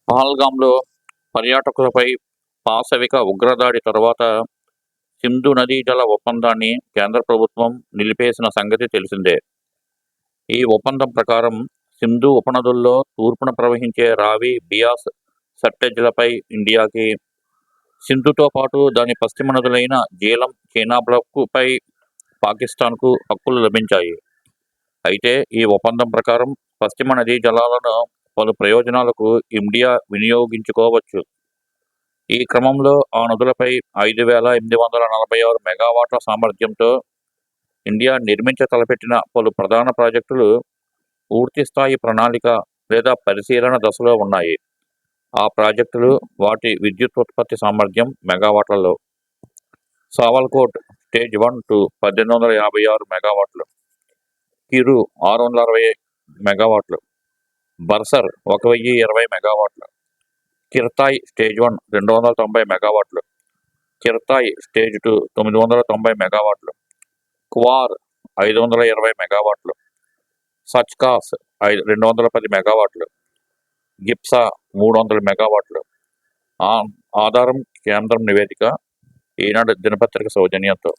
పహల్గామ్‌లో పర్యాటకులపై పాశవిక ఉగ్రదాడి తరువాత సింధు నదీ జల ఒప్పందాన్ని కేంద్ర ప్రభుత్వం నిలిపేసిన సంగతి తెలిసిందే. ఈ ఒప్పందం ప్రకారం సింధు ఉపనదుల్లో తూర్పున ప్రవహించే రావి, బియాస్, సట్లెజ్‌లపై ఇండియాకి, సింధుతో పాటు దాని పశ్చిమ నదులైన జీలం, చీనాబ్‌లకుపై పాకిస్తాన్‌కు హక్కులు లభించాయి. అయితే ఈ ఒప్పందం ప్రకారం పశ్చిమ నదీ జలాలను పలు ప్రయోజనాలకు ఇండియా వినియోగించుకోవచ్చు. ఈ క్రమంలో ఆ నదులపై 5,846 మెగావాట్ల సామర్థ్యంతో ఇండియా తలపెట్టిన పలు ప్రధాన ప్రాజెక్టులు పూర్తిస్థాయి ప్రణాళిక లేదా పరిశీలన దశలో ఉన్నాయి. ఆ ప్రాజెక్టులు వాటి విద్యుత్ ఉత్పత్తి సామర్థ్యం మెగావాట్లలో: సావల్కోట్ స్టేజ్ 1 1856 మెగావాట్లు, కిరు 660 మెగావాట్లు, బర్సర్ 1020 మెగావాట్లు, కిర్తాయ్ స్టేజ్ 1 290 మెగావాట్లు, కిర్తాయ్ స్టేజ్ 2 990 మెగావాట్లు, క్వార్ 520 మెగావాట్లు, సచ్కాస్ 210 మెగావాట్లు, గిప్సా 300 మెగావాట్లు. ఆధారం కేంద్రం నివేదిక, ఈనాడు దినపత్రిక సౌజన్యంతో.